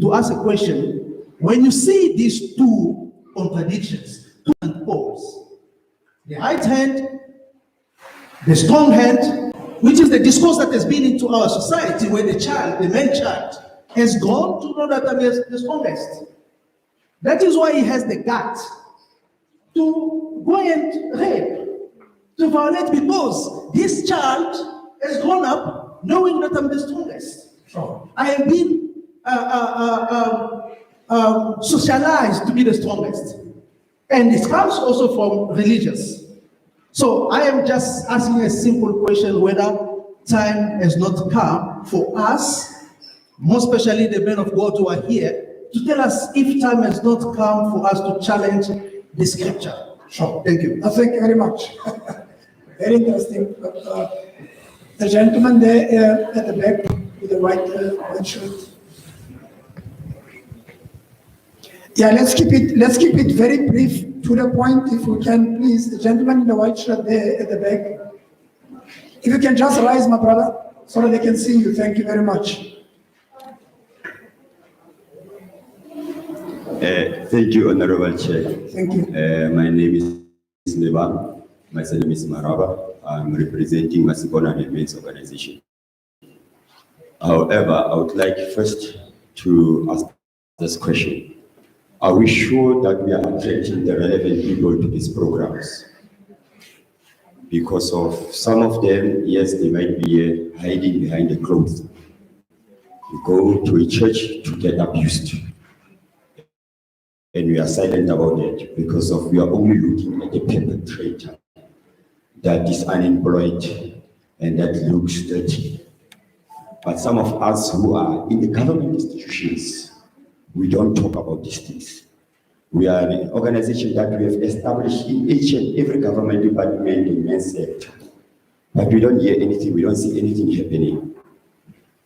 to ask a question. When you see these two contradictions, two and poles, the right hand, the strong hand, which is the discourse that has been into our society, where the child, the male child, has gone to know that I'm the strongest. That is why he has the guts to go and rape, to violate, because this child has grown up knowing that I'm the strongest. I have been socialized to be the strongest. And it comes also from religious. So I am just asking a simple question, whether time has not come for us, more especially the men of God who are here, to tell us if time has not come for us to challenge the scripture. Sure. Thank you. Thank you very much. Very interesting. The gentleman there at the back with the white shirt. Yeah, let's keep it very brief, to the point, if we can, please. The gentleman in the white shirt there at the back. If you can just rise, my brother, so that they can see you. Thank you very much. Thank you, Honorable Chair. Thank you. My name is Nevan. My name is Maraba. I'm representing Masipona Men's Organization. However, I would like first to ask this question. Are we sure that we are attracting the relevant people to these programs? Because of some of them, yes, they might be hiding behind the clothes. We go to a church to get abused. And we are silent about it because we are only looking at the perpetrator that is unemployed and that looks dirty. But some of us who are in the government institutions, we don't talk about these things. We are an organization that we have established in each and every government department in the men's sector. But we don't hear anything, we don't see anything happening.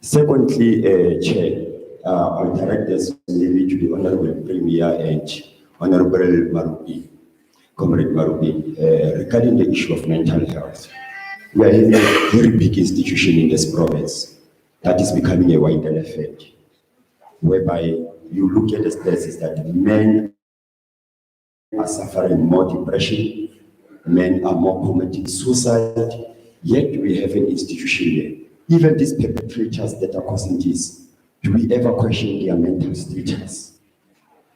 Secondly, Chair, I'll direct this maybe to the Honorable Premier and Honorable Marubi, Comrade Marubi, regarding the issue of mental health. We are having a very big institution in this province that is becoming a wider effect, whereby you look at the stats that men are suffering more depression, men are more committing suicide, yet we have an institution there. Even these perpetrators that are causing this, do we ever question their mental status?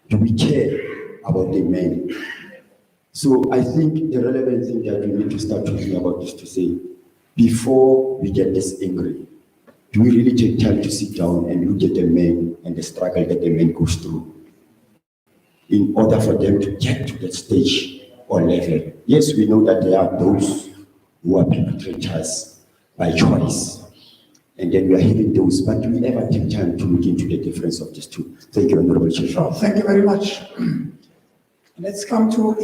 Do we care about the men? So I think the relevant thing that we need to start talking about is to say, before we get this angry, do we really take time to sit down and look at the men and the struggle that the men goes through in order for them to get to that stage or level? Yes, we know that there are those who are perpetrators by choice, and then we are having those, but do we ever take time to look into the difference of these two? Thank you, Honorable Chair. Sure. Thank you very much. Let's come to,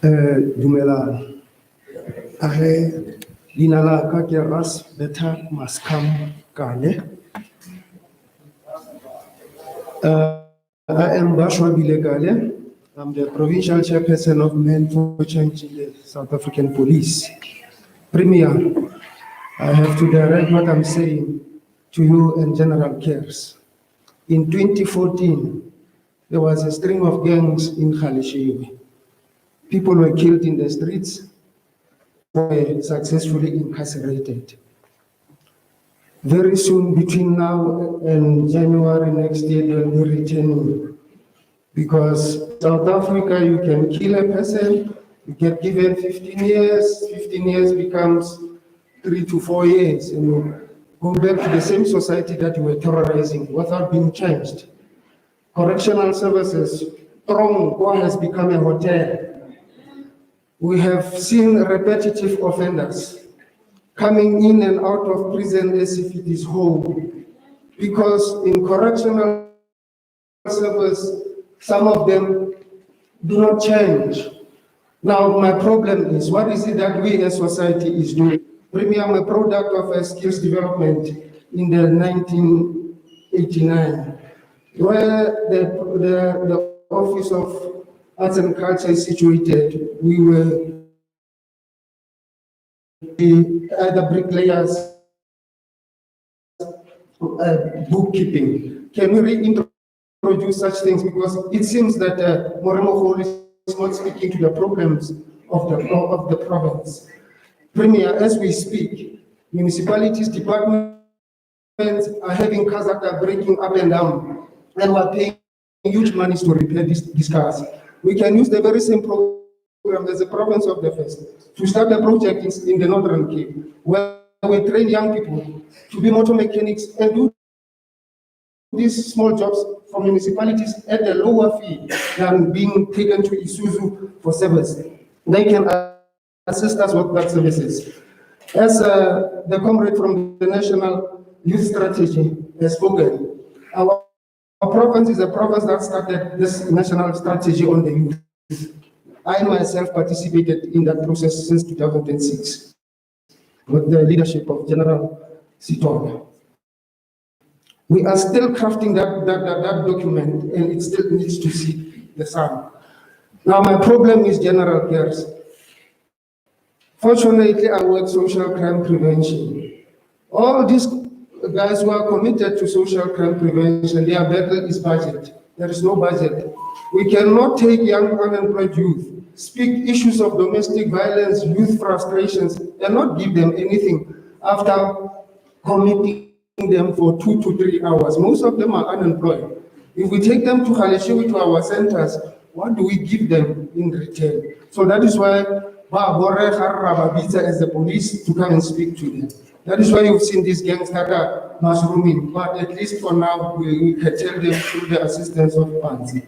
Dumela. Lina la ka ke Ras Beta Maskam Kane. I am Bashwa Bilegale. I'm the provincial chairperson of Men for Change in the South African Police. Premier, I have to direct what I'm saying to you and General Cares. In 2014, there was a string of gangs in Khalishiwe. People were killed in the streets, were successfully incarcerated. Very soon, between now and January next year, they'll be returning. Because South Africa, you can kill a person, you get given 15 years, 15 years becomes 3 to 4 years, and you go back to the same society that you were terrorizing without being changed. Correctional services, Trongo has become a hotel. We have seen repetitive offenders coming in and out of prison as if it is home. Because in correctional service, some of them do not change. Now, my problem is, what is it that we as society is doing? Premier, I'm a product of a skills development in the 1989, where the Office of Arts and Culture is situated. We were either bricklayers, bookkeeping. Can we reintroduce such things? Because it seems that Moremo Hall is not speaking to the problems of the province. Premier, as we speak, municipalities, departments are having cars that are breaking up and down, and we're paying huge money to repair these cars. We can use the very same program as the province of the first to start a project in the Northern Cape, where we train young people to be motor mechanics and do these small jobs for municipalities at a lower fee than being taken to Isuzu for service. They can assist us with that services. As the comrade from the National Youth Strategy has spoken, our province is a province that started this national strategy on the youth. I myself participated in that process since 2006 with the leadership of General Sitonga. We are still crafting that document, and it still needs to see the sun. Now, my problem is general cares. Fortunately, I work social crime prevention. All these guys who are committed to social crime prevention, their battle is budget. There is no budget. We cannot take young unemployed youth, speak issues of domestic violence, youth frustrations, and not give them anything after committing them for 2 to 3 hours. Most of them are unemployed. If we take them to Haleshewe, to our centers, what do we give them in return? So that is why as the police to come and speak to them. That is why you've seen these gangs that are mushrooming, but at least for now, we can tell them through the assistance of Panzi.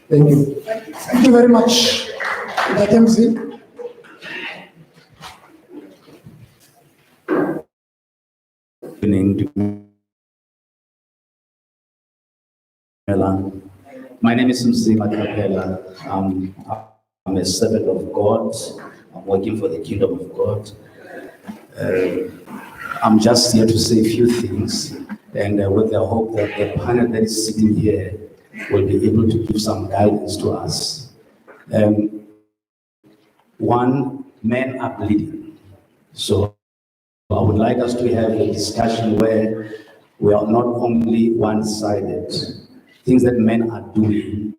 Thank you. Thank you very much, Dr. My name is Mzima Kapela. I'm a servant of God. I'm working for the kingdom of God. I'm just here to say a few things, and with the hope that the panel that is sitting here will be able to give some guidance to us. One, men are bleeding. So I would like us to have a discussion where we are not only one-sided. Things that men are doing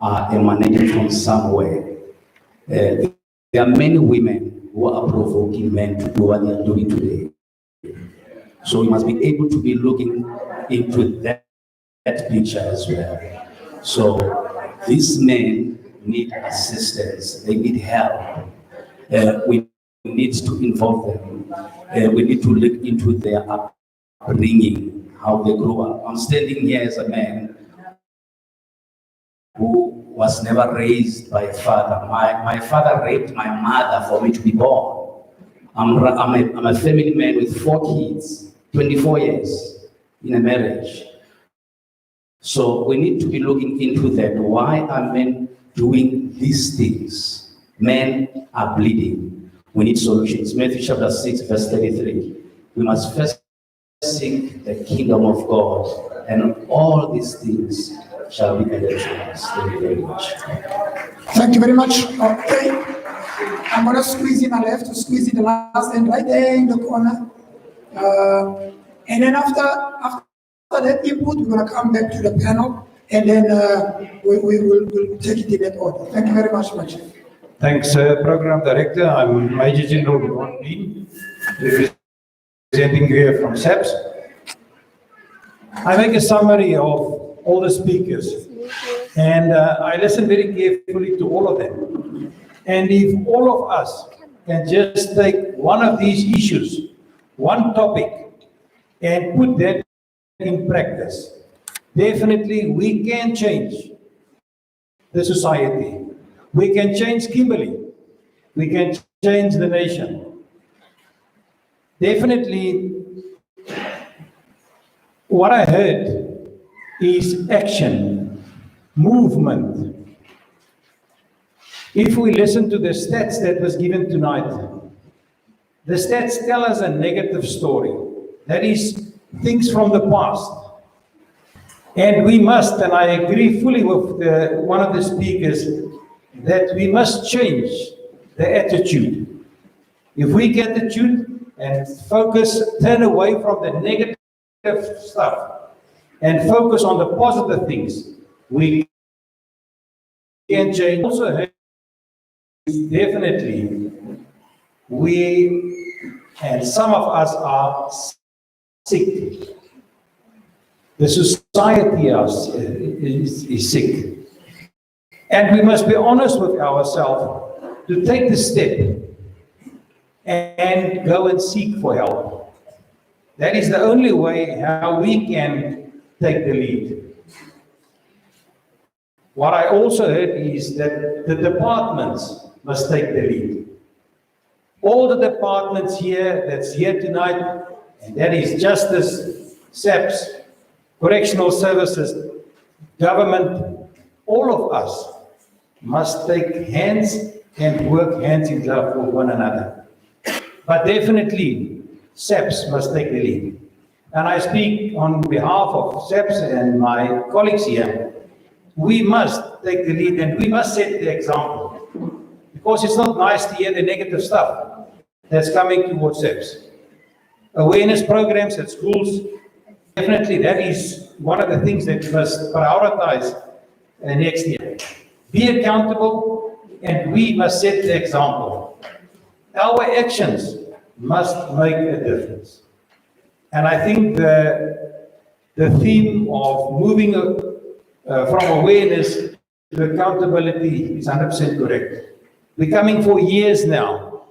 are emanating from somewhere. There are many women who are provoking men to do what they are doing today. So we must be able to be looking into that picture as well. So these men need assistance, they need help. We need to involve them. We need to look into their upbringing, how they grew up. I'm standing here as a man who was never raised by a father. My father raped my mother for me to be born. I'm a family man with 4 kids, 24 years in a marriage. So we need to be looking into that. Why are men doing these things? Men are bleeding. We need solutions. Matthew chapter 6, verse 33. We must first seek the kingdom of God, and all these things shall be added to us. Thank you very much. Thank you very much. Okay. I'm going to squeeze in, I have to squeeze in the last end right there in the corner. And then after that input, we're going to come back to the panel, and then we'll take it in that order. Thank you very much, my chief. Thanks, Program Director. I'm Major General Ron Dean, representing here from SAPS. I make a summary of all the speakers, and I listened very carefully to all of them. And if all of us can just take one of these issues, one topic, and put that in practice, definitely we can change the society. We can change Kimberley. We can change the nation. Definitely, what I heard is action, movement. If we listen to the stats that was given tonight, the stats tell us a negative story. That is things from the past. And we must, and I agree fully with one of the speakers, that we must change the attitude. If we get the truth and focus, turn away from the negative stuff and focus on the positive things, we can change. Also, definitely, and some of us are sick. The society is sick. And we must be honest with ourselves to take the step and go and seek for help. That is the only way how we can take the lead. What I also heard is that the departments must take the lead. All the departments that's here tonight, and that is justice, SAPS, correctional services, government, all of us must take hands and work hands in glove with one another. But definitely, SAPS must take the lead. And I speak on behalf of SAPS and my colleagues here. We must take the lead and we must set the example. Because it's not nice to hear the negative stuff that's coming towards SAPS. Awareness programs at schools, definitely that is one of the things that we must prioritize next year. Be accountable and we must set the example. Our actions must make a difference. And I think the theme of moving from awareness to accountability is 100% correct. We're coming for years now,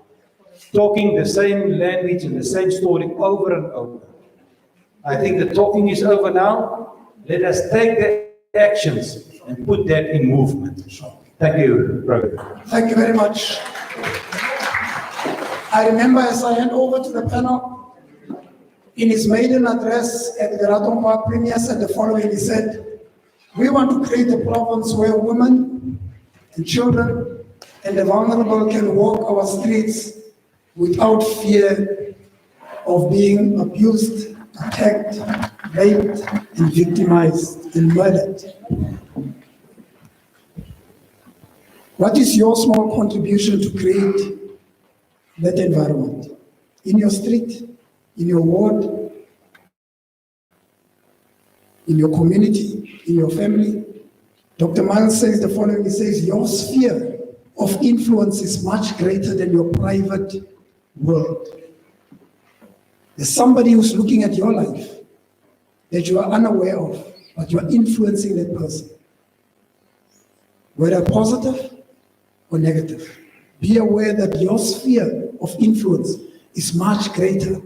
talking the same language and the same story over and over. I think the talking is over now. Let us take the actions and put that in movement. Thank you, brother. Thank you very much. I remember as I hand over to the panel, in his maiden address at the Raton Park Premier said the following, he said, we want to create a province where women and children and the vulnerable can walk our streets without fear of being abused, attacked, raped, and victimized and murdered. What is your small contribution to create that environment? In your street, in your ward, in your community, in your family? Dr. Miles says the following, he says, your sphere of influence is much greater than your private world. There's somebody who's looking at your life that you are unaware of, but you are influencing that person, whether positive or negative. Be aware that your sphere of influence is much greater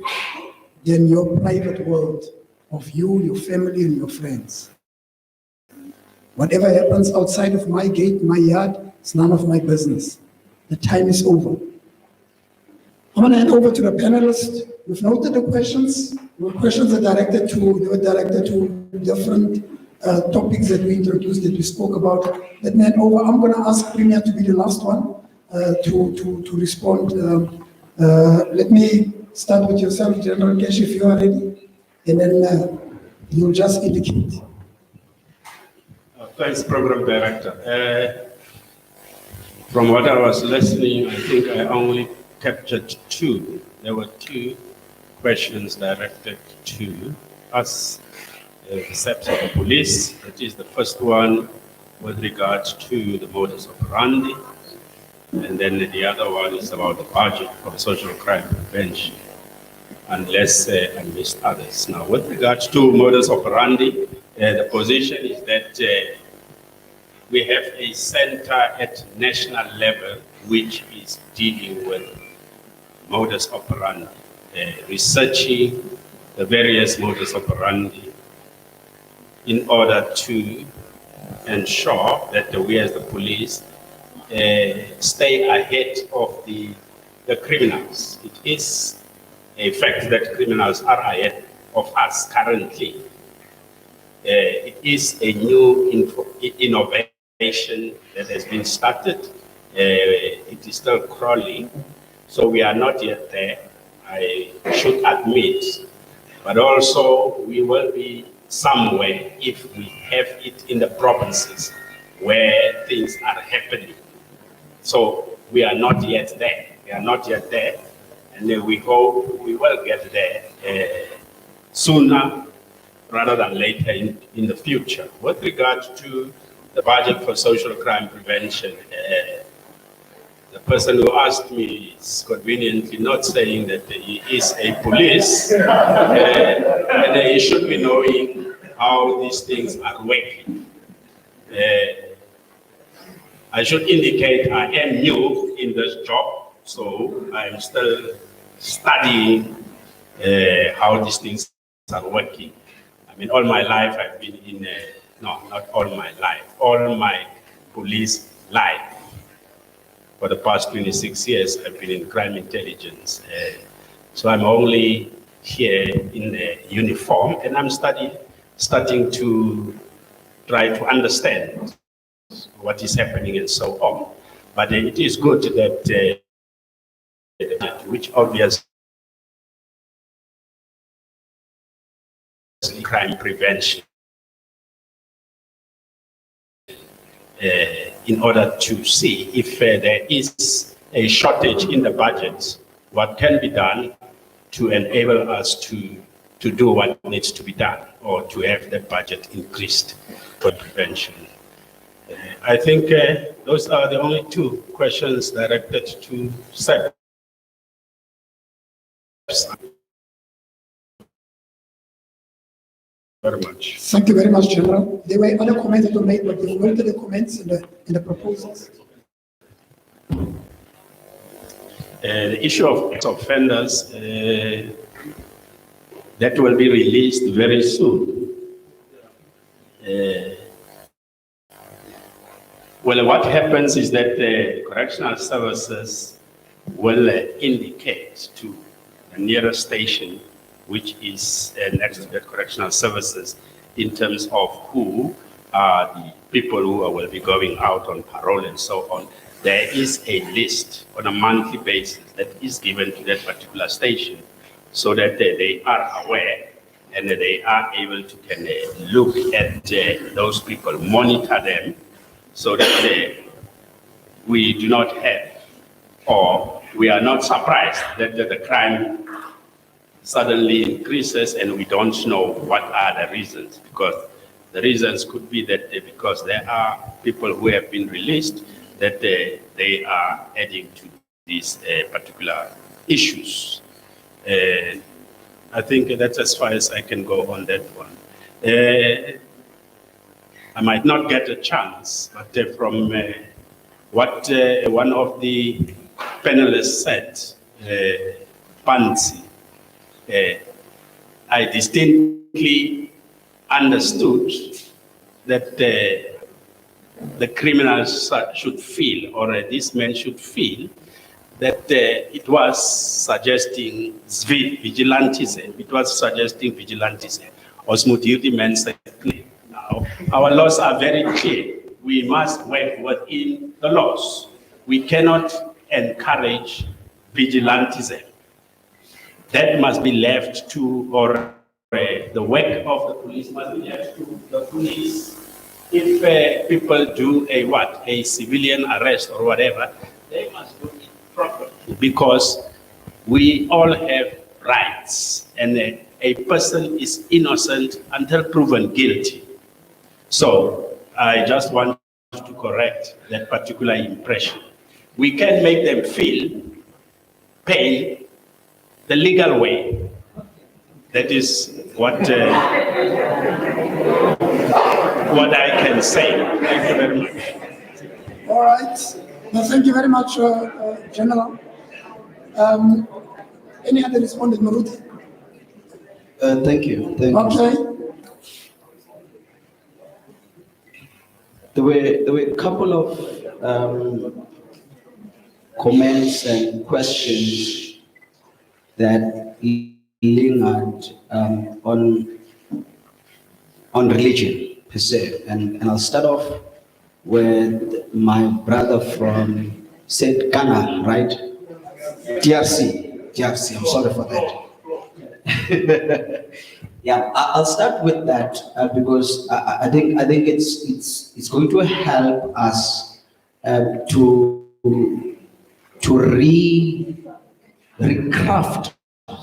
than your private world of you, your family, and your friends. Whatever happens outside of my gate, my yard, it's none of my business. The time is over. I'm going to hand over to the panelists. We've noted the questions. The questions are directed to different topics that we introduced, that we spoke about. Let me hand over. I'm going to ask Premier to be the last one to respond. Let me start with yourself, General Kesh, if you are ready, and then you'll just indicate. Thanks, Program Director. From what I was listening, I think I only captured two. There were two questions directed to us, the SAPS of the police. That is the first one with regards to the modus operandi. And then the other one is about the budget for social crime prevention, unless I missed others. Now, with regards to modus operandi, the position is that we have a center at national level which is dealing with modus operandi, researching the various modus operandi in order to ensure that we as the police stay ahead of the criminals. It is a fact that criminals are ahead of us currently. It is a new innovation that has been started. It is still crawling, so we are not yet there, I should admit, but also we will be somewhere if we have it in the provinces where things are happening. So we are not yet there. We are not yet there. And we hope we will get there sooner rather than later in the future. With regard to the budget for social crime prevention, the person who asked me is conveniently not saying that he is a police, and he should be knowing how these things are working. I should indicate I am new in this job, so I'm still studying how these things are working. I mean, all my life I've been in, no, not all my life, all my police life. For the past 26 years, I've been in crime intelligence. So I'm only here in the uniform, and I'm starting to try to understand what is happening and so on. But it is good that, which obviously crime prevention, in order to see if there is a shortage in the budget, what can be done to enable us to do what needs to be done, or to have the budget increased for prevention. I think those are the only two questions directed to SEP. Very much. Thank you very much, General. There were other comments that were made, but they've noted the comments in the proposals. The issue of offenders, that will be released very soon. Well, what happens is that the correctional services will indicate to the nearest station, which is next to the correctional services, in terms of who are the people who will be going out on parole and so on. There is a list on a monthly basis that is given to that particular station, so that they are aware and they are able to look at those people, monitor them, so that we do not have, or we are not surprised that the crime suddenly increases and we don't know what are the reasons, because the reasons could be that because there are people who have been released, that they are adding to these particular issues. I think that's as far as I can go on that one. I might not get a chance, but from what one of the panelists said, Pansy, I distinctly understood that the criminals should feel, or this man should feel, that it was suggesting vigilantism. It was suggesting vigilantism. Osmutirti means now, our laws are very clear. We must work within the laws. We cannot encourage vigilantism. That must be left to, or the work of the police must be left to the police. If people do a civilian arrest or whatever, they must do it properly, because we all have rights, and a person is innocent until proven guilty. So I just want to correct that particular impression. We can make them feel pain the legal way. That is what I can say. Thank you very much. All right. Well, thank you very much, General. Any other respondent, Maruti? Thank you. Thank you. Okay. There were a couple of comments and questions that lingered on religion per se, and I'll start off with my brother from said Ghana, right? DRC. I'm sorry for that. Yeah, I'll start with that because I think it's going to help us to recraft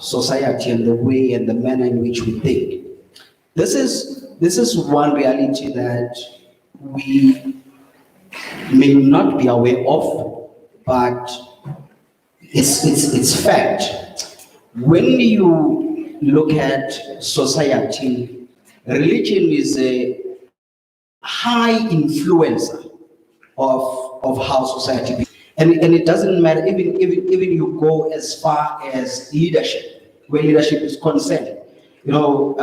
society and the way and the manner in which we think. This is one reality that we may not be aware of, but it's fact. When you look at society, religion is a high influencer of how society be. And it doesn't matter, even you go as far as leadership, where leadership is concerned. You know,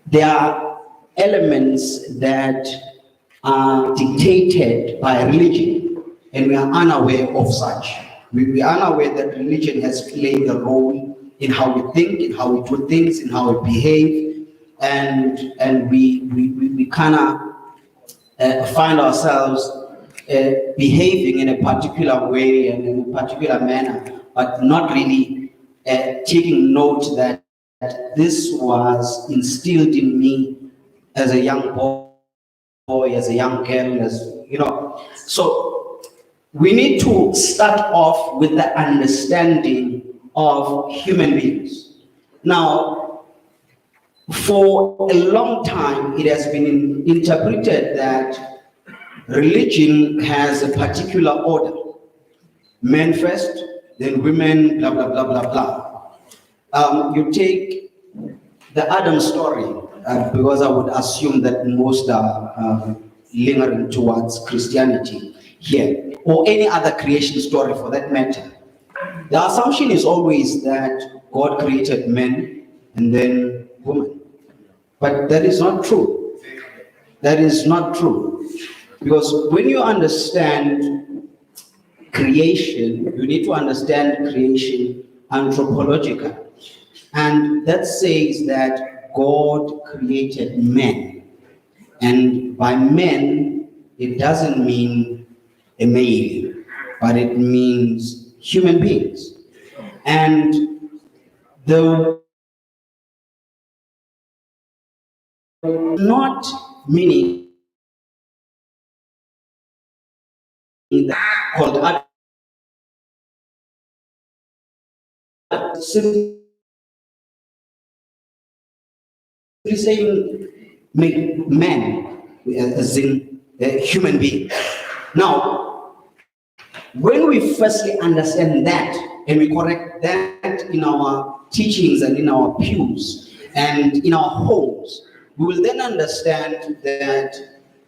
there are elements that are dictated by religion, and we are unaware of such. We are unaware that religion has played a role in how we think, in how we do things, in how we behave, and we kind of find ourselves behaving in a particular way and in a particular manner, but not really taking note that this was instilled in me as a young boy, as a young girl, as you know. So we need to start off with the understanding of human beings. Now, for a long time, it has been interpreted that religion has a particular order. Men first, then women, blah, blah, blah, blah, blah. You take the Adam story, because I would assume that most are lingering towards Christianity here, or any other creation story for that matter. The assumption is always that God created men and then women. But that is not true. That is not true. Because when you understand creation, you need to understand creation anthropologically. And that says that God created men. And by men, it doesn't mean a male, but it means human beings. And the not meaning that called simply saying make man as in a human being. Now, when we firstly understand that and we correct that in our teachings and in our pews and in our homes, we will then understand that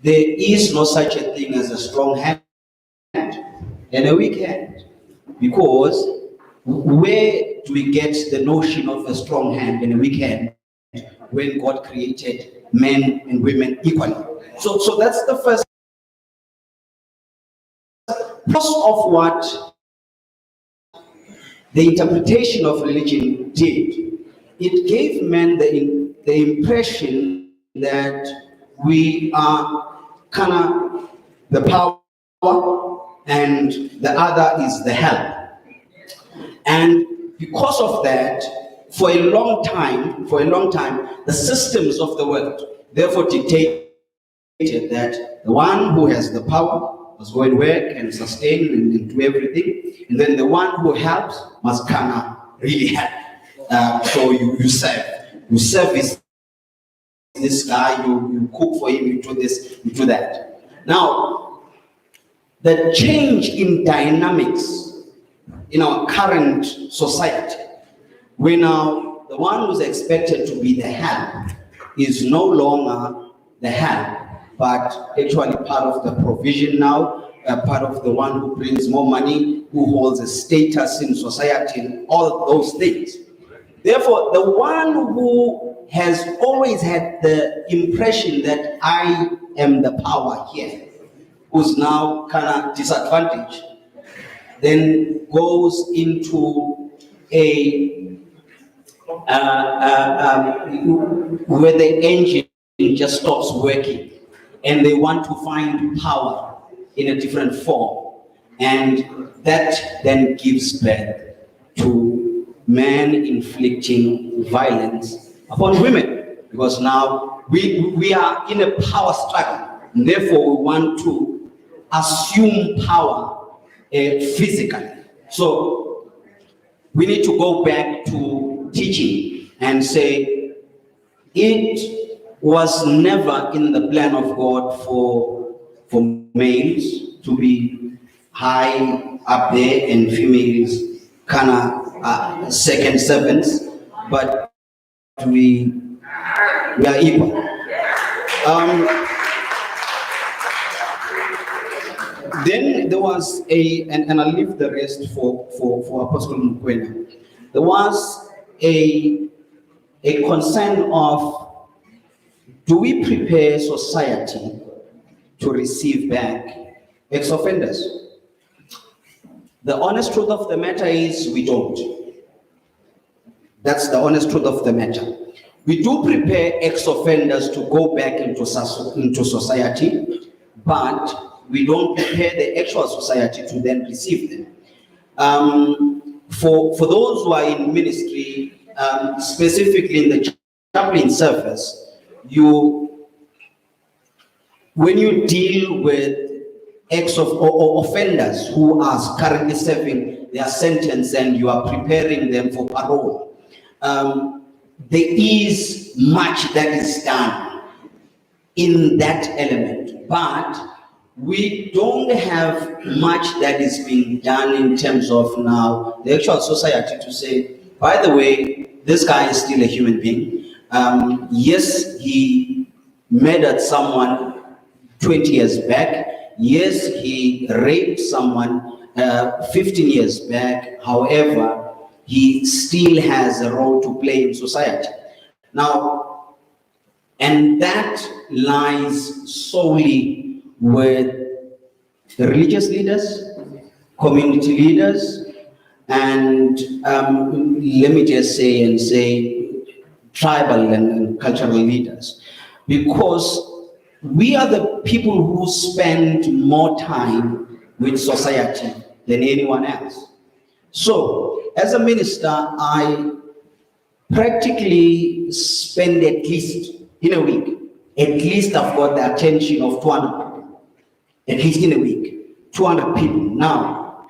there is no such a thing as a strong hand and a weak hand. Because where do we get the notion of a strong hand and a weak hand when God created men and women equally? So that's the first of what the interpretation of religion did. It gave men the impression that we are kind of the power and the other is the help. And because of that, for a long time, the systems of the world therefore dictated that the one who has the power must go and work and sustain and do everything, and then the one who helps must kind of really help. So you service this guy, you cook for him, you do this, you do that. Now, the change in dynamics in our current society, where now the one who's expected to be the help is no longer the help, but actually part of the provision now, part of the one who brings more money, who holds a status in society, and all those things. Therefore, the one who has always had the impression that I am the power here, who's now kind of disadvantaged, then goes into where the engine just stops working, and they want to find power in a different form, and that then gives birth to men inflicting violence upon women, because now we are in a power struggle, and therefore we want to assume power physically. So we need to go back to teaching and say, it was never in the plan of God for males to be high up there and females kind of second servants, but we are equal. Then there was and I'll leave the rest for Apostle Mukwena. There was a concern of, do we prepare society to receive back ex-offenders? The honest truth of the matter is we don't. That's the honest truth of the matter. We do prepare ex-offenders to go back into society, but we don't prepare the actual society to then receive them. For those who are in ministry, specifically in the chaplain service, when you deal with offenders who are currently serving their sentence and you are preparing them for parole, there is much that is done in that element, but we don't have much that is being done in terms of now the actual society to say, by the way, this guy is still a human being. Yes, he murdered someone 20 years back. Yes, he raped someone 15 years back. However, he still has a role to play in society. Now, and that lies solely with the religious leaders, community leaders, and let me just say tribal and cultural leaders, because we are the people who spend more time with society than anyone else. So, as a minister, I practically spend at least in a week, at least I've got the attention of 200 people, at least in a week, 200 people. Now,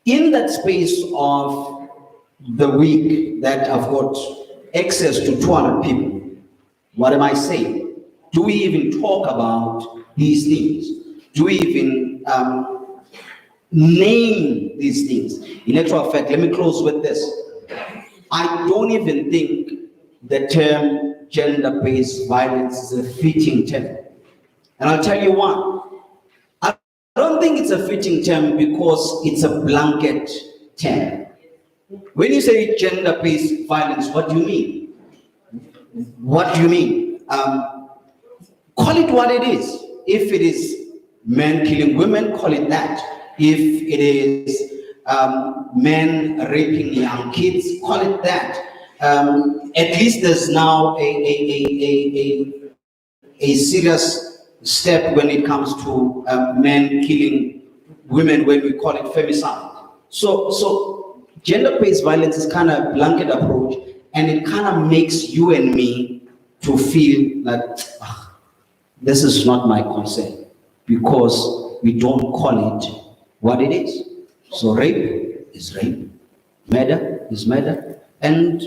in that space of the week that I've got access to 200 people, what am I saying? Do we even talk about these things? Do we even name these things? In actual fact, let me close with this. I don't even think the term gender-based violence is a fitting term. And I'll tell you why. I don't think it's a fitting term because it's a blanket term. When you say gender-based violence, what do you mean? What do you mean? Call it what it is. If it is men killing women, call it that. If it is men raping young kids, call it that. At least there's now a serious step when it comes to men killing women, when we call it femicide. So gender-based violence is kind of a blanket approach, and it kind of makes you and me to feel like, this is not my concern, because we don't call it what it is. So rape is rape, murder is murder, and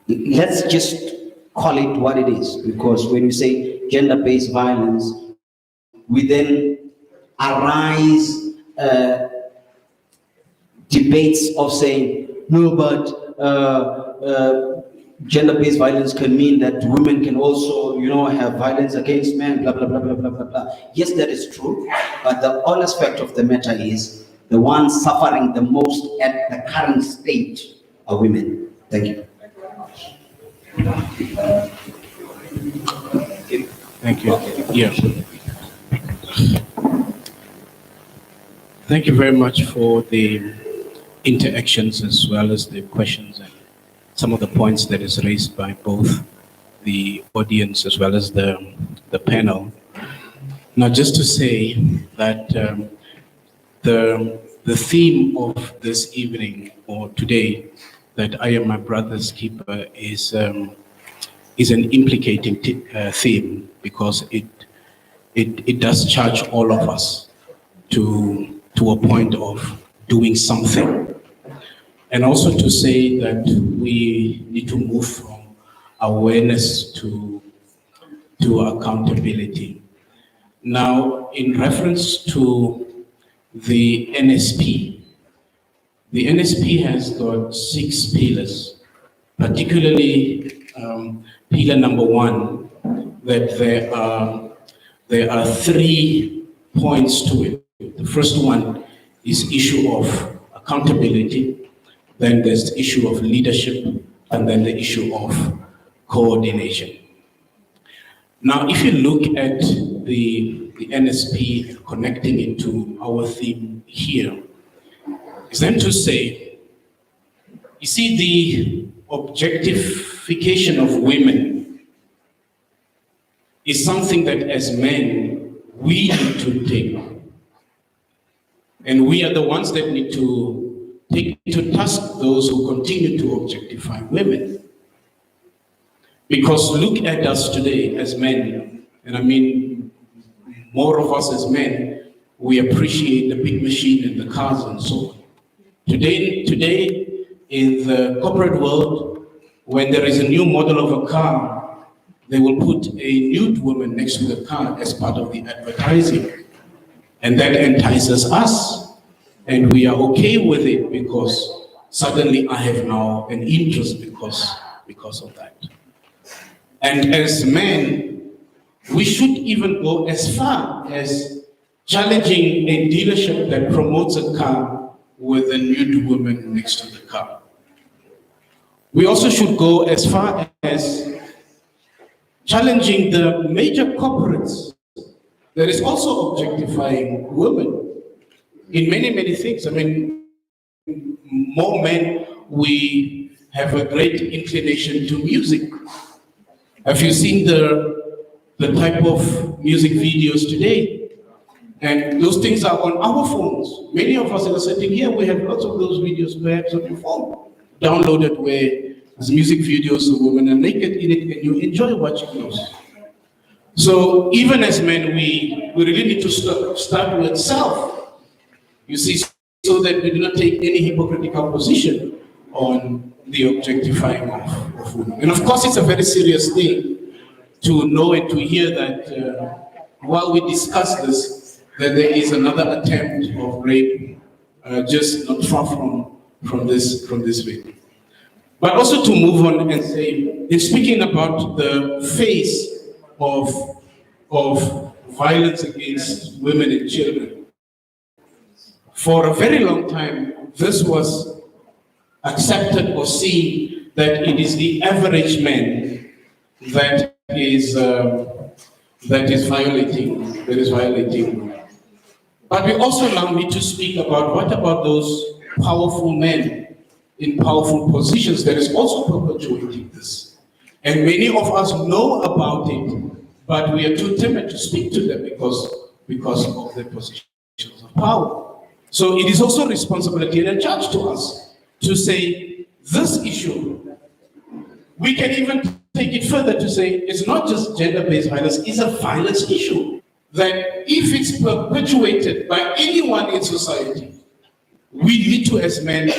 let's just call it what it is, because when you say gender-based violence, we then arise debates of saying, no, but gender-based violence can mean that women can also, have violence against men, blah, blah, blah, blah, blah, blah, blah. Yes, that is true, but the honest fact of the matter is the ones suffering the most at the current state are women. Thank you. Thank you. Yeah. Thank you very much for the interactions as well as the questions and some of the points that is raised by both the audience as well as the panel. Now, just to say that the theme of this evening or today, that I am my brother's keeper, is an implicating theme, because it does charge all of us to a point of doing something. and also to say that we need to move from awareness to accountability. Now, in reference to the NSP has got 6 pillars, particularly pillar number 1, that there are 3 points to it. The first one is issue of accountability, then there's the issue of leadership, and then the issue of coordination. Now, if you look at the NSP and connecting into our theme here, is then to say, you see, the objectification of women is something that as men, we need to take on. And we are the ones that need to take to task those who continue to objectify women. Because look at us today as men, and I mean, more of us as men, we appreciate the big machine and the cars and so on. Today, in the corporate world, when there is a new model of a car, they will put a nude woman next to the car as part of the advertising. And that entices us. And we are okay with it because suddenly I have now an interest because of that. And as men, we should even go as far as challenging a dealership that promotes a car with a nude woman next to the car. We also should go as far as challenging the major corporates that is also objectifying women in many, many things. I mean, more men, we have a great inclination to music. Have you seen the type of music videos today? And those things are on our phones. Many of us that are sitting here, we have lots of those videos perhaps on your phone, downloaded where there's music videos of women are naked in it and you enjoy watching those. So even as men, we really need to start with self. You see, so that we do not take any hypocritical position on the objectifying of women. And of course, it's a very serious thing to know and to hear that while we discuss this, that there is another attempt of rape just not far from this video. But also to move on and say, in speaking about the face of violence against women and children, for a very long time, this was accepted or seen that it is the average man that is violating. But we also now need to speak about what about those powerful men in powerful positions that is also perpetuating this. And many of us know about it, but we are too timid to speak to them because of their positions of power. So it is also a responsibility and a charge to us to say this issue. We can even take it further to say it's not just gender-based violence, it's a violence issue. That if it's perpetuated by anyone in society, we need to, as men,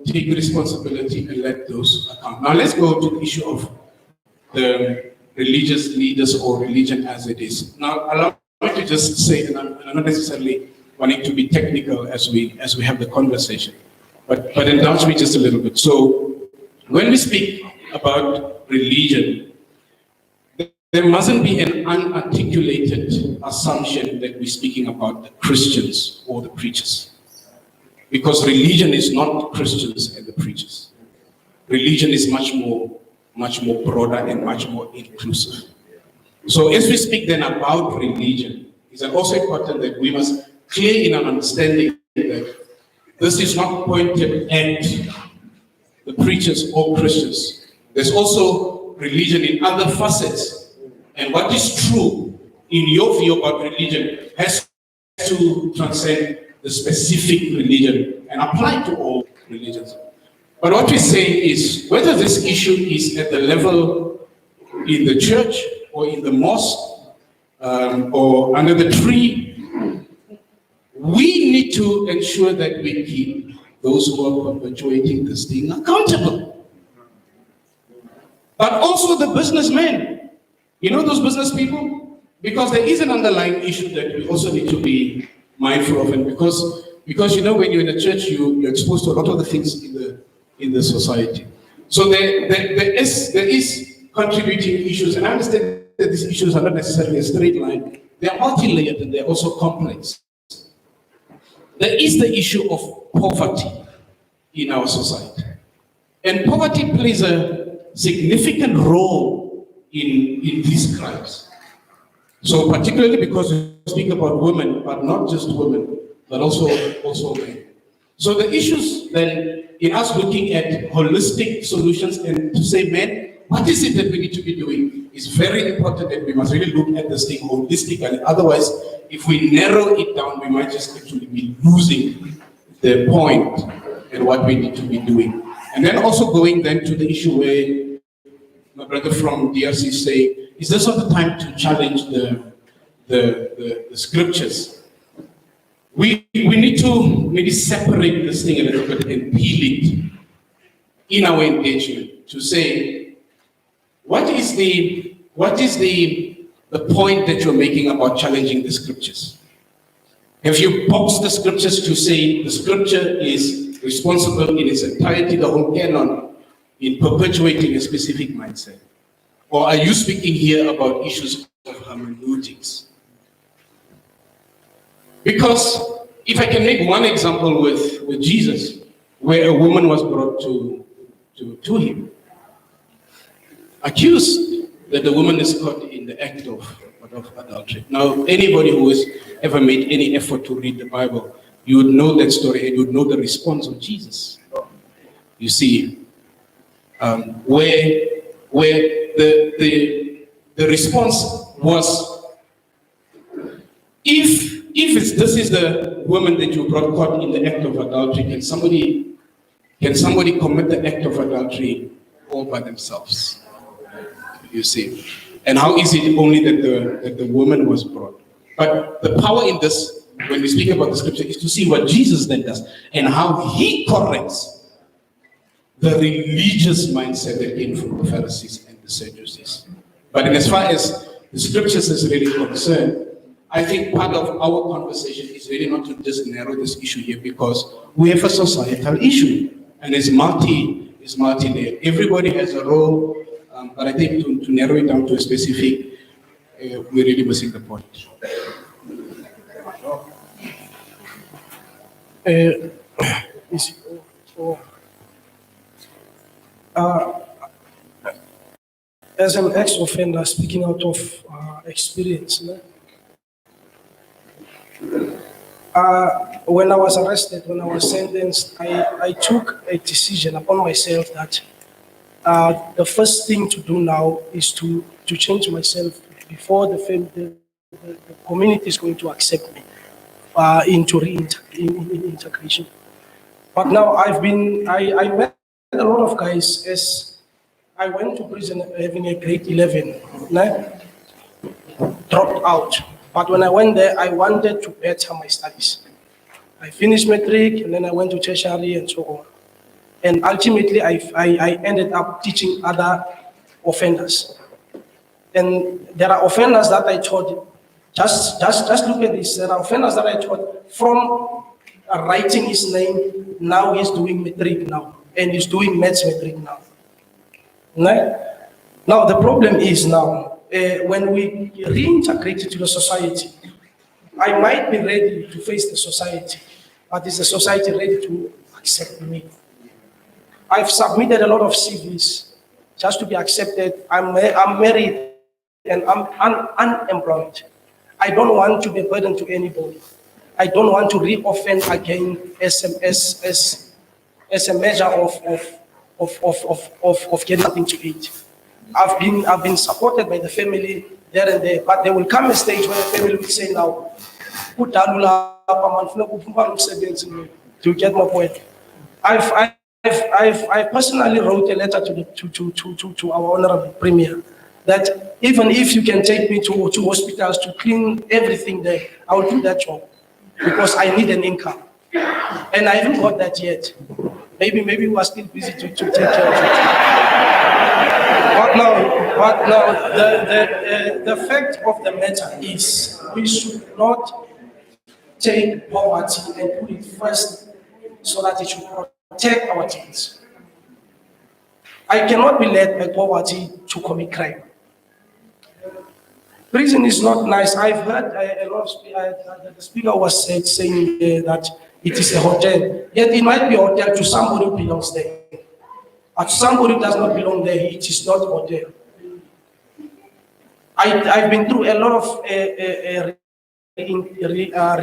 take responsibility and let those account. Now let's go to the issue of the religious leaders or religion as it is. Now allow me to just say, and I'm not necessarily wanting to be technical as we have the conversation, but indulge me just a little bit. So when we speak about religion, there mustn't be an unarticulated assumption that we're speaking about the Christians or the preachers. Because religion is not Christians and the preachers. Religion is much more broader and much more inclusive. So as we speak then about religion, it's also important that we must clear in our understanding that this is not pointed at the preachers or Christians. There's also religion in other facets. And what is true in your view about religion has to transcend the specific religion and apply to all religions. But what we say is, whether this issue is at the level in the church or in the mosque or under the tree, we need to ensure that we keep those who are perpetuating this thing accountable. But also the businessmen. You know those business people? Because there is an underlying issue that we also need to be mindful of, and because you know when you're in a church, you're exposed to a lot of the things in the society. So there is contributing issues, and I understand that these issues are not necessarily a straight line. They are multi-layered and they're also complex. There is the issue of poverty in our society. And poverty plays a significant role in these crimes. So particularly because we speak about women, but not just women, but also men. So the issues then, in us looking at holistic solutions and to say, man, what is it that we need to be doing? It's very important that we must really look at this thing holistically. Otherwise, if we narrow it down, we might just actually be losing the point and what we need to be doing. And then also going then to the issue where my brother from DRC say, is this not the time to challenge the scriptures? We need to maybe separate this thing a little bit and peel it in our engagement to say, what is the point that you're making about challenging the scriptures? Have you boxed the scriptures to say the scripture is responsible in its entirety, the whole canon, in perpetuating a specific mindset? Or are you speaking here about issues of hermeneutics? Because if I can make one example with Jesus, where a woman was brought to him, accused that the woman is caught in the act of adultery. Now, anybody who has ever made any effort to read the Bible, you would know that story and you would know the response of Jesus. You see, where the response was, if this is the woman that you brought caught in the act of adultery, can somebody commit the act of adultery all by themselves? You see, and how is it only that the woman was brought? But the power in this, when we speak about the scripture, is to see what Jesus then does and how he corrects the religious mindset that came from the Pharisees and the Sadducees. But in as far as the scriptures is really concerned, I think part of our conversation is really not to just narrow this issue here, because we have a societal issue and it's multi-layered. Everybody has a role, but I think to narrow it down to a specific, we're really missing the point. As an ex-offender, speaking out of experience, when I was arrested, when I was sentenced, I took a decision upon myself that the first thing to do now is to change myself before the community is going to accept me into reintegration. But now I met a lot of guys as I went to prison having a grade 11, dropped out. But when I went there, I wanted to better my studies. I finished matric and then I went to tertiary and so on. And ultimately, I ended up teaching other offenders. And there are offenders that I taught, just look at this, there are offenders that I taught from writing his name, now he's doing matric now, and he's doing maths matric now. Now the problem is now, when we reintegrate into the society, I might be ready to face the society, but is the society ready to accept me? I've submitted a lot of CVs just to be accepted. I'm married and I'm unemployed. I don't want to be a burden to anybody. I don't want to re-offend again as a measure of getting something to eat. I've been supported by the family there and there, but there will come a stage where the family will say now, to get my point. I personally wrote a letter to our honorable premier that even if you can take me to hospitals to clean everything there, I will do that job because I need an income. And I haven't got that yet. Maybe we are still busy to take care of it. But now, the fact of the matter is, we should not take poverty and put it first so that it should protect our kids. I cannot be led by poverty to commit crime. Prison is not nice. I've heard a lot of the speaker was saying that it is a hotel. Yet it might be a hotel to somebody who belongs there. But to somebody who does not belong there, it is not a hotel. I've been through a lot of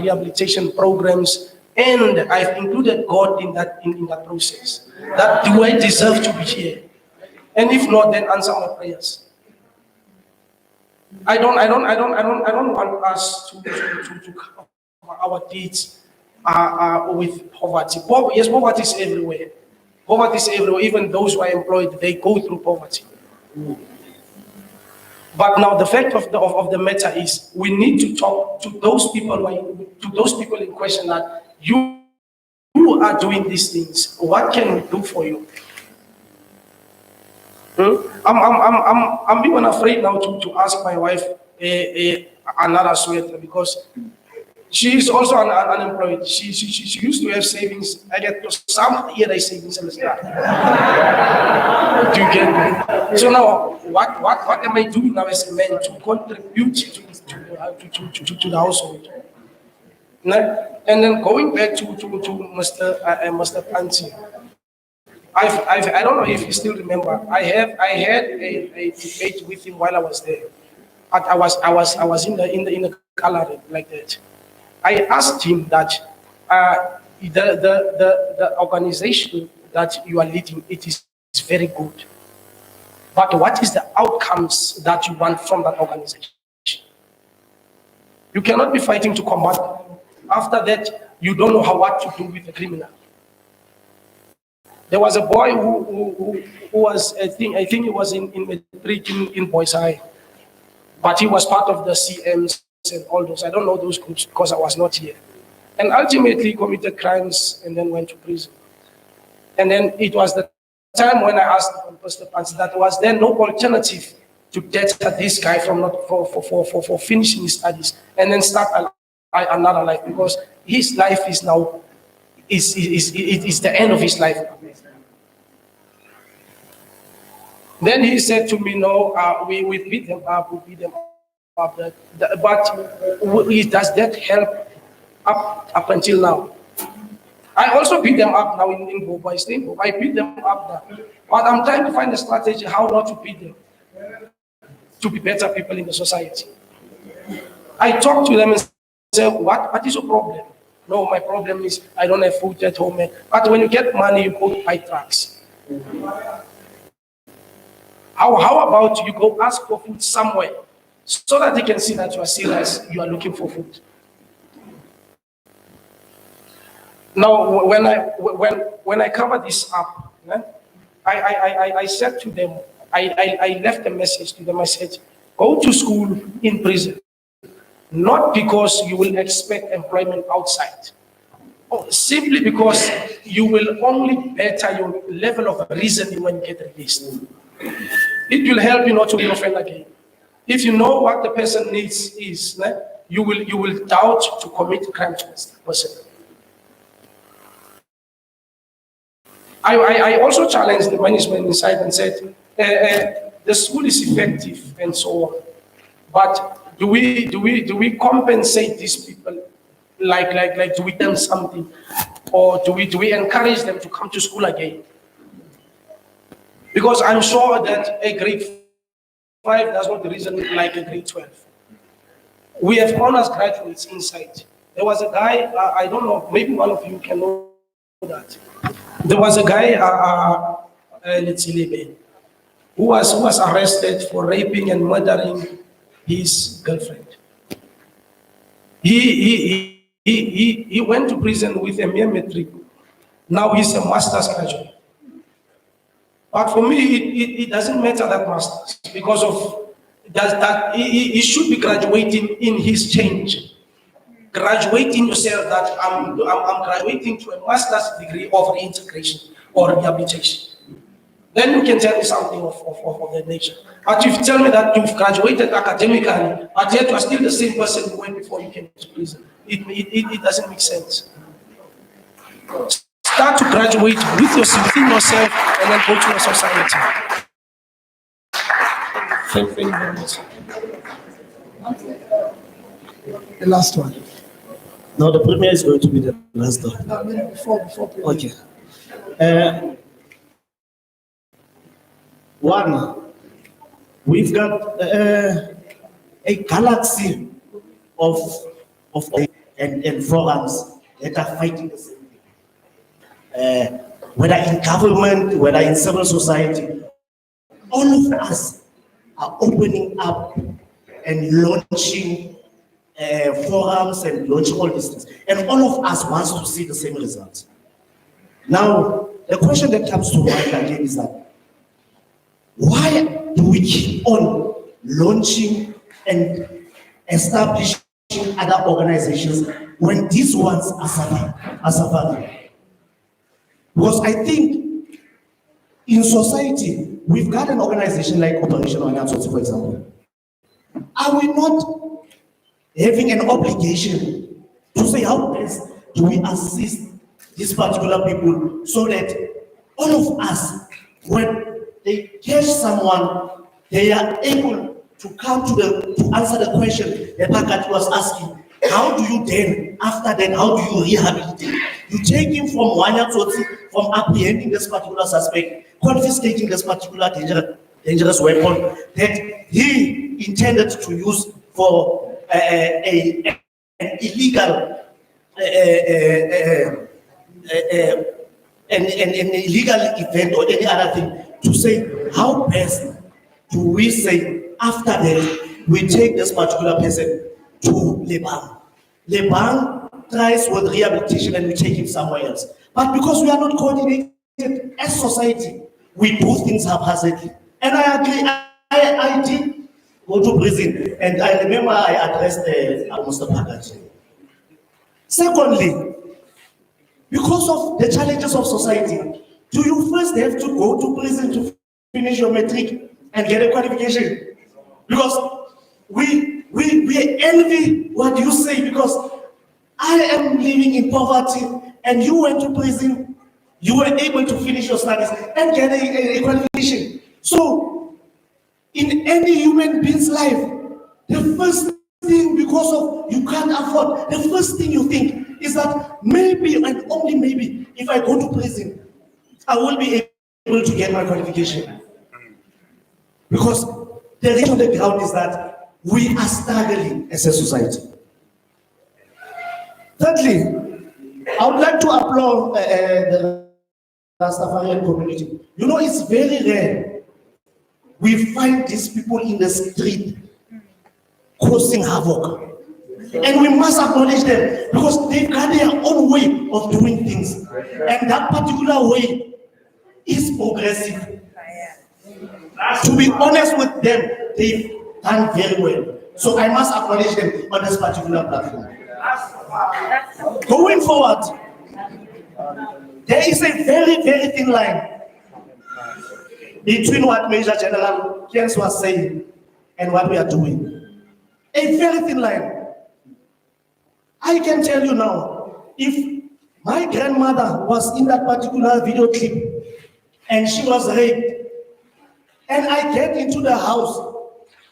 rehabilitation programs, and I've included God in that process. That do I deserve to be here? And if not, then answer my prayers. I don't want us to cover our deeds with poverty. Yes, poverty is everywhere. Poverty is everywhere. Even those who are employed, they go through poverty. But now the fact of the matter is, we need to talk to those people in question that you are doing these things. What can we do for you? I'm even afraid now to ask my wife another sweater, because she is also unemployed. She used to have savings. I get some year savings and stuff. Do you get me? So now, what am I doing now as a man to contribute to the household? And then going back to Mr. Panti. I don't know if you still remember. I had a debate with him while I was there. I was in the gallery like that. I asked him that the organization that you are leading, it is very good. But what is the outcomes that you want from that organization? You cannot be fighting to combat. After that, you don't know what to do with the criminal. There was a boy who was, I think he was in matric in Boys High, but he was part of the CMs and all those. I don't know those groups because I was not here. And ultimately committed crimes and then went to prison. And then it was the time when I asked Mr. Pants that was there no alternative to deter this guy from not for finishing his studies and then start another life, because his life is now is the end of his life. Then he said to me, no, we beat them up, but does that help up until now? I also beat them up now in Boba. I beat them up now. But I'm trying to find a strategy how not to beat them, to be better people in the society. I talk to them and say, what is your problem? No, my problem is I don't have food at home. But when you get money, you go buy drugs. How about you go ask for food somewhere so that they can see that you are serious, you are looking for food. Now, when I cover this up, I said to them, I left a message to them. I said, go to school in prison, not because you will expect employment outside, simply because you will only better your level of reasoning when you get released. It will help you not to reoffend again. If you know what the person needs is, you will doubt to commit crime towards the person. I also challenged the management inside and said, the school is effective and so on, but do we compensate these people? Like do we do something, or do we encourage them to come to school again? Because I'm sure that a grade 5 does not reason like a grade 12. We have honors graduates inside. There was a guy, I don't know, maybe one of you can know that. There was a guy, who was arrested for raping and murdering his girlfriend. He went to prison with a mere matric. Now he's a master's graduate. But for me, it doesn't matter that master's, because he should be graduating in his change. graduating yourself that I'm graduating to a master's degree of reintegration or rehabilitation. Then you can tell me something of that nature. But if you tell me that you've graduated academically, but yet you are still the same person you were before you came to prison, it doesn't make sense. Start to graduate within yourself and then go to your society. Thank you very much. The last one. No, the premier is going to be the last one. No, I mean before. Okay. One, we've got a galaxy of and forums that are fighting the same thing. Whether in government, whether in civil society, all of us are opening up and launching forums and launching all these things. And all of us wants to see the same results. Now, the question that comes to mind again is that, why do we keep on launching and establishing other organizations when these ones are suffering? Because I think in society, we've got an organization like Operation Wanyatsotsi, for example. Are we not having an obligation to say how best do we assist these particular people so that all of us, when they catch someone, they are able to come to answer the question that Pakat was asking. How do you then, after that, how do you rehabilitate? You take him from Wanyatsotsi, from apprehending this particular suspect, confiscating this particular dangerous weapon that he intended to use for an illegal an illegal event or any other thing, to say how best do we say after that we take this particular person to Lebang. Lebang tries with rehabilitation and we take him somewhere else. But because we are not coordinated as society, we do things haphazardly. And I agree, I did go to prison, and I remember I addressed Mr. Pakat. Secondly, because of the challenges of society, do you first have to go to prison to finish your matric and get a qualification? Because we envy what you say, because I am living in poverty and you went to prison, you were able to finish your studies and get a qualification. So, in any human being's life, the first thing, because of you can't afford, the first thing you think is that maybe and only maybe if I go to prison, I will be able to get my qualification. Because the reality on the ground is that we are struggling as a society. Thirdly, I would like to applaud the Rastafarian community. You know, it's very rare we find these people in the street causing havoc. And we must acknowledge them because they've got their own way of doing things. And that particular way is progressive. To be honest with them, they've done very well. So I must acknowledge them on this particular platform. Going forward, there is a very, very thin line between what Major General Jens was saying and what we are doing. A very thin line. I can tell you now, if my grandmother was in that particular video clip and she was raped, and I get into the house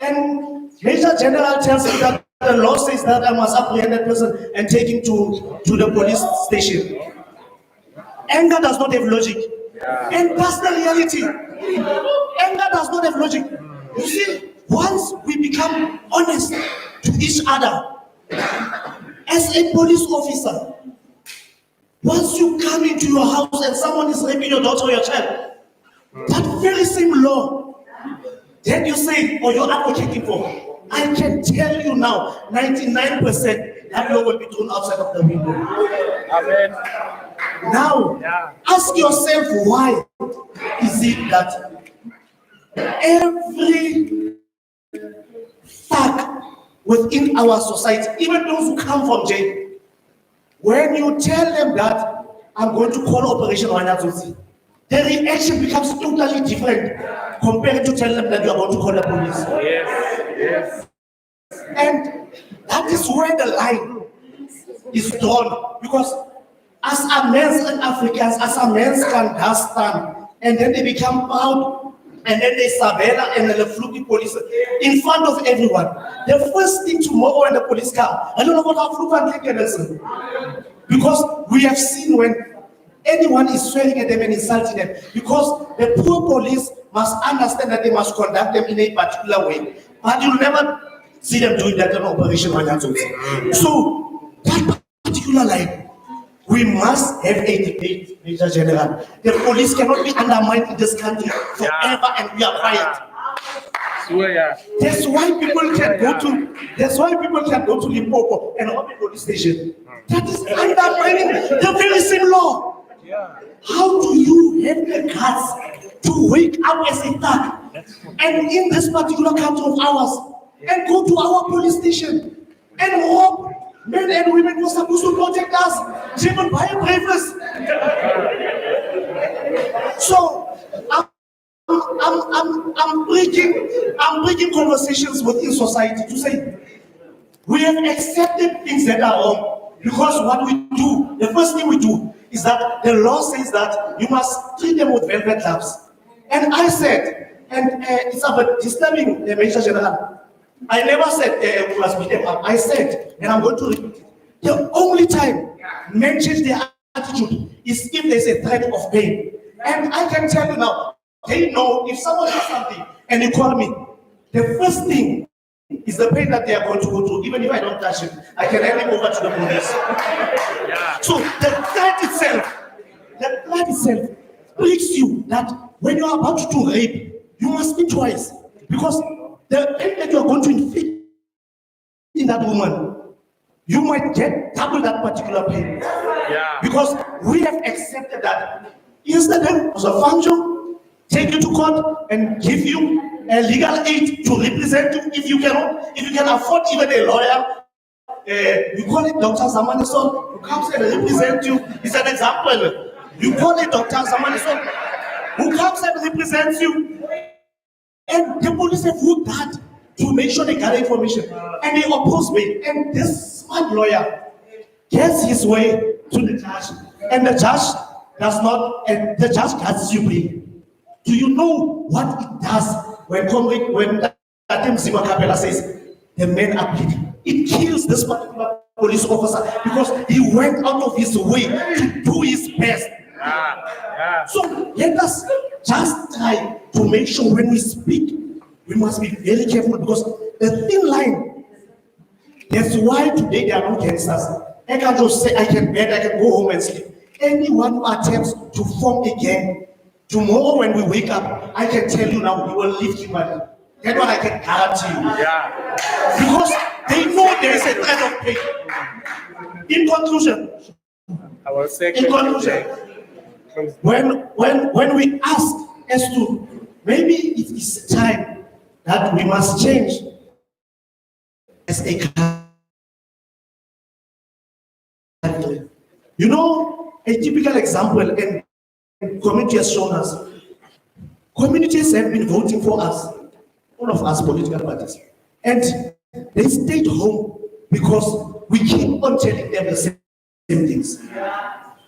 and Major General tells me that the law says that I must apprehend that person and take him to the police station. Anger does not have logic. And that's the reality. Anger does not have logic. You see, once we become honest to each other, as a police officer, once you come into your house and someone is raping your daughter or your child, that very same law that you say or you're advocating for, I can tell you now, 99% that law will be thrown outside of the window. Amen. Now, ask yourself, why is it that every thug within our society, even those who come from jail. When you tell them that I'm going to call Operation Wanyatsotsi, the reaction becomes totally different compared to tell them that you are going to call the police. Yes. And that is where the line is drawn, because as Americans and Africans, as Americans can just stand, and then they become proud, and then they surveil and then the fluky police in front of everyone. The first thing tomorrow when the police come, I don't know what our fluke and listen, because we have seen when anyone is swearing at them and insulting them, because the poor police must understand that they must conduct them in a particular way, but you'll never see them doing that in Operation Wanyatsotsi. So that particular line, we must have a debate, Major General. The police cannot be undermined in this country forever, and we are quiet. That's why people can go to. That's why people can go to Limpopo and open police station. That is undermining the very same law. How do you have the guts to wake up as a thug and in this particular country of ours and go to our police station and rob men and women who are supposed to protect us, driven by bravers? So I'm breaking conversations within society to say we have accepted things that are wrong, because what we do, the first thing we do is that the law says that you must treat them with velvet gloves. And I said, and it's about disturbing the Major General, I never said we must beat them up. I said, and I'm going to repeat it, the only time men change their attitude is if there's a threat of pain. And I can tell you now, they know if someone does something and you call me, the first thing is the pain that they are going to go through. Even if I don't touch him, I can hand him over to the police. So the threat itself breaks you that when you are about to do rape, you must think twice, because the pain that you are going to inflict in that woman, you might get double that particular pain. Because we have accepted that instead of a function, take you to court and give you a legal aid to represent you. If you can afford even a lawyer, you call it Dr. Zamanisol, who comes and represents you. It's an example. You call it Dr. Zamanisol, who comes and represents you. And the police have worked hard to make sure they gather information. And they oppose me. And this smart lawyer gets his way to the judge. And the judge does not, and the judge cuts you pay. Do you know what it does when Tatem Zima Kapela says the men are bleeding? It kills this particular police officer because he went out of his way to do his best. So let us just try to make sure when we speak, we must be very careful, because the thin line, that's why today there are no gangsters. I can't just say I can bed, I can go home and sleep. Anyone who attempts to form a gang, tomorrow when we wake up, I can tell you now, you will leave Kimberley. That's what I can guarantee you. Because they know there is a threat of pain. In conclusion, when we ask as to maybe it is time that we must change as a country. You know, a typical example, and community has shown us, communities have been voting for us, all of us political parties, and they stayed home because we keep on telling them the same things.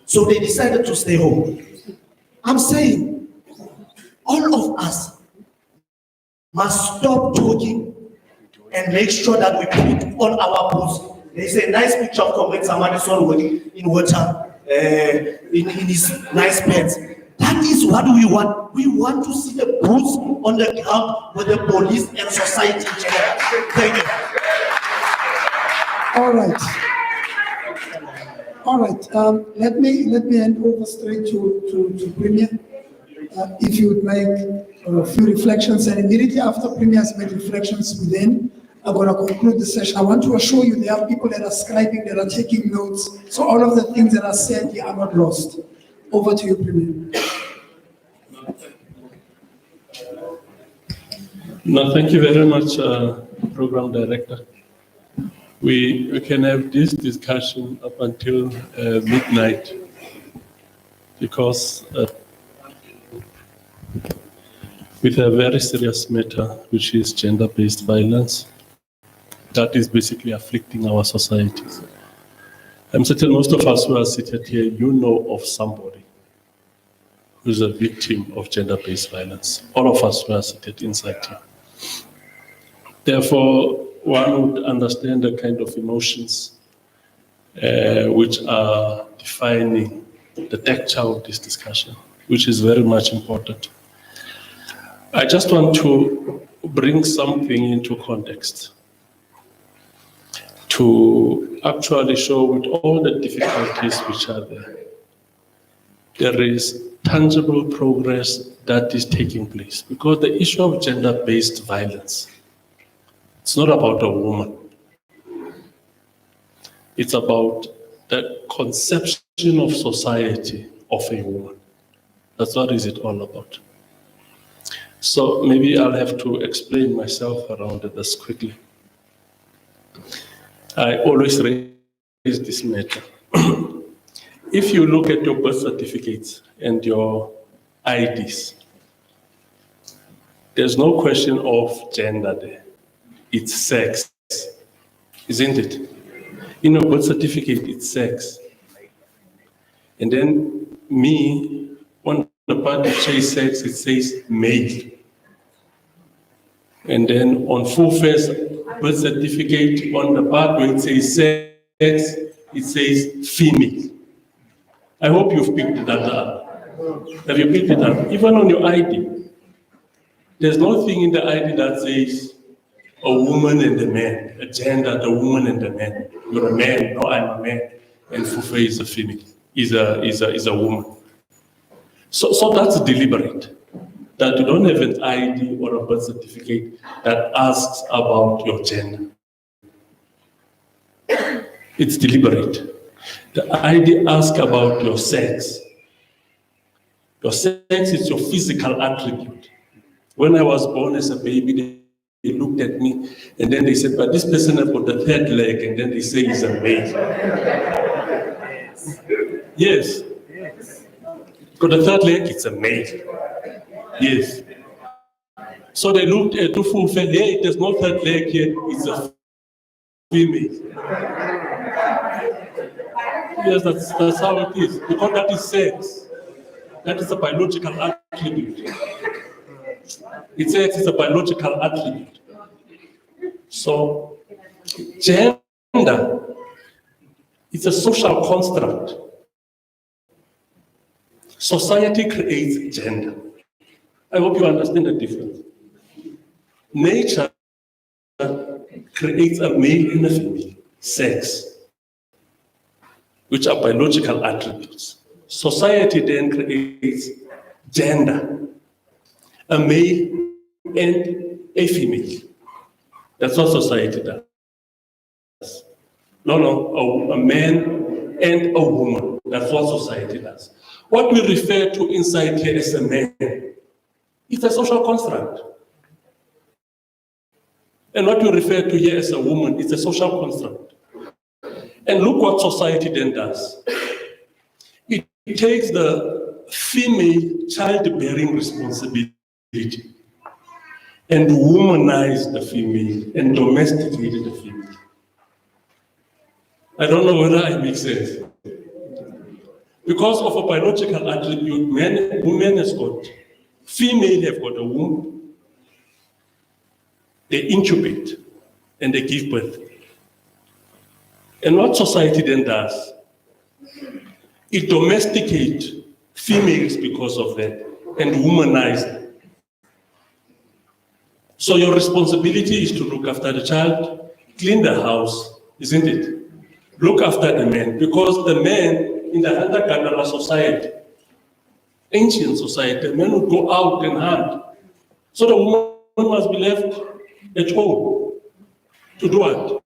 So they decided to stay home. I'm saying all of us must stop talking and make sure that we put on our boots. There's a nice picture of Comrade Samani in water, in his nice pants. That is what we want. We want to see the boots on the ground with the police and society in general. Thank you. All right. Let me hand over straight to Premier. If you would make a few reflections, and immediately after Premier has made reflections, within I'm going to conclude the session. I want to assure you there are people that are scribing, that are taking notes, so all of the things that are said here are not lost. Over to you, Premier. No, thank you very much, Program Director. we can have this discussion up until midnight, because with a very serious matter, which is gender-based violence, that is basically afflicting our societies. I'm certain most of us who are seated here, you know of somebody who's a victim of gender-based violence. All of us who are seated inside here. Therefore, one would understand the kind of emotions which are defining the texture of this discussion, which is very much important. I just want to bring something into context to actually show with all the difficulties which are there is tangible progress that is taking place. Because the issue of gender-based violence, it's not about a woman. It's about the conception of society of a woman. That's what is it all about. So maybe I'll have to explain myself around this quickly. I always raise this matter. If you look at your birth certificates and your IDs, there's no question of gender there. It's sex, isn't it? In your birth certificate, it's sex. And then me, when the part that says sex, it says male. And then on full face birth certificate, on the part where it says sex, it says female. I hope you've picked that up. Have you picked it up? Even on your ID, there's nothing in the ID that says a woman and a man, a gender, the woman and the man. You're a man, no, I'm a man, and Fufe is a female, is a woman. So that's deliberate. That you don't have an ID or a birth certificate that asks about your gender. It's deliberate. The ID asks about your sex. Your sex is your physical attribute. When I was born as a baby, they looked at me and then they said, but this person has got the third leg, and then they say he's a male. Yes. Got the third leg, it's a male. Yes. So they looked at the full face, hey, there's no third leg here, it's a female. Yes, that's how it is. Because that is sex. That is a biological attribute. It says it's a biological attribute. So, gender, it's a social construct. Society creates gender. I hope you understand the difference. Nature creates a male and a female, sex, which are biological attributes. Society then creates gender, a male and a female. That's what society does. No, a man and a woman. That's what society does. What we refer to inside here as a man, it's a social construct. And what we refer to here as a woman, it's a social construct. And look what society then does. It takes the female childbearing responsibility and womanize the female and domesticate the female. I don't know whether I make sense. Because of a biological attribute, women has got, female have got a womb, they incubate and they give birth. And what society then does, it domesticates females because of that and womanize them. So your responsibility is to look after the child, clean the house, isn't it? Look after the man, because the man in the hunter-gatherer society, ancient society, the men would go out and hunt. So the woman must be left at home to do what?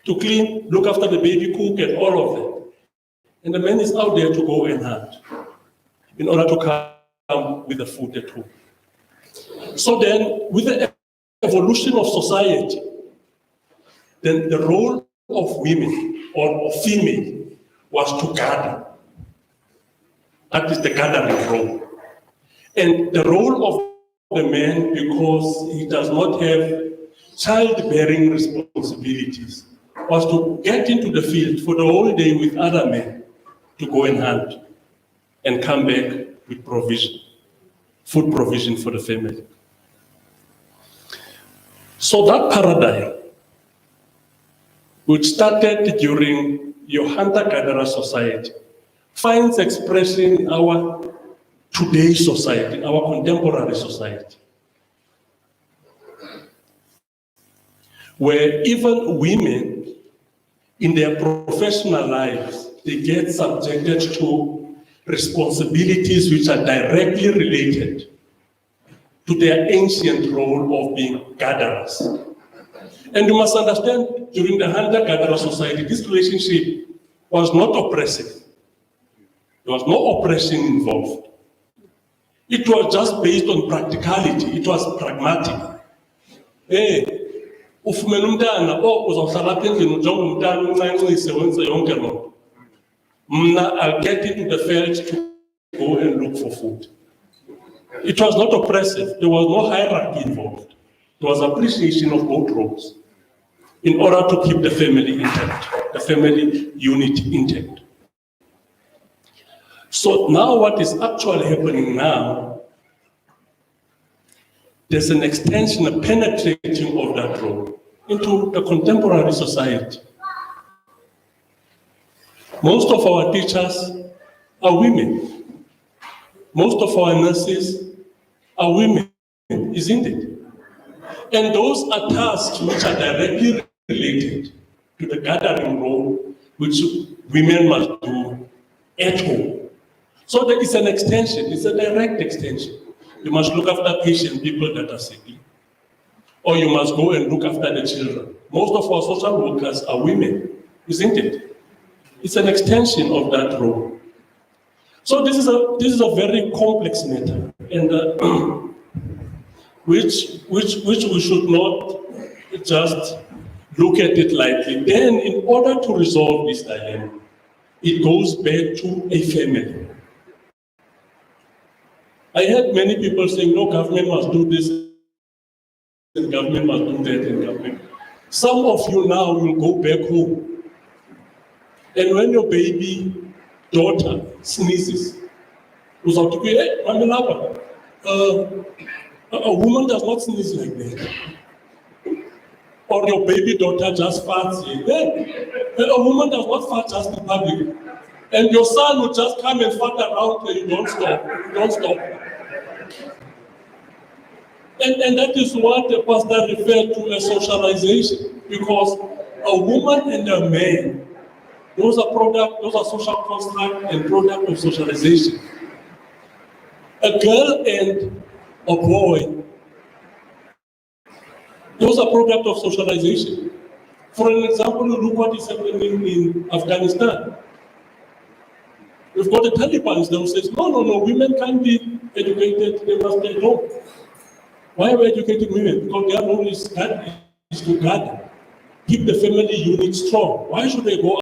To clean, look after the baby, cook, and all of that. And the man is out there to go and hunt in order to come with the food at home. So then, with the evolution of society, then the role of women or of female was to gather. That is the gathering role. And the role of the man, because he does not have childbearing responsibilities, was to get into the field for the whole day with other men to go and hunt and come back with provision, food provision for the family. So that paradigm, which started during your hunter-gatherer society, finds expression in our today's society, our contemporary society, where even women in their professional lives, they get subjected to responsibilities which are directly related to their ancient role of being gatherers. And you must understand, during the hunter-gatherer society, this relationship was not oppressive. There was no oppression involved. It was just based on practicality. It was pragmatic. Hey, ufumene umntana, uzawuhlala apha endlini ujonge umntana umncancise wenze yonke loo nto. Mna, I'll get into the field to go and look for food. It was not oppressive. There was no hierarchy involved. There was appreciation of both roles in order to keep the family intact, the family unit intact. So now what is actually happening now, there's an extension, a penetrating of that role into the contemporary society. Most of our teachers are women. Most of our nurses are women, isn't it? And those are tasks which are directly related to the gathering role which women must do at home. So there is an extension, it's a direct extension. You must look after patient people that are sick, or you must go and look after the children. Most of our social workers are women, isn't it? It's an extension of that role. So this is a very complex matter, and which we should not just look at it lightly. Then, in order to resolve this dilemma, it goes back to a family. I heard many people saying, no, government must do this, and government must do that, and government. Some of you now will go back home, and when your baby daughter sneezes, hey, a woman does not sneeze like that. Or your baby daughter just farts here. Hey, a woman does not fart just in public. And your son will just come and fart around and you don't stop. You don't stop. And that is what the pastor referred to as socialization. Because a woman and a man, those are social construct and product of socialization. A girl and a boy, those are product of socialization. For an example, look what is happening in Afghanistan. We've got the Taliban that says, no, women can't be educated, they must stay home. Why are we educating women? Because their role is to gather, keep the family unit strong. Why should they go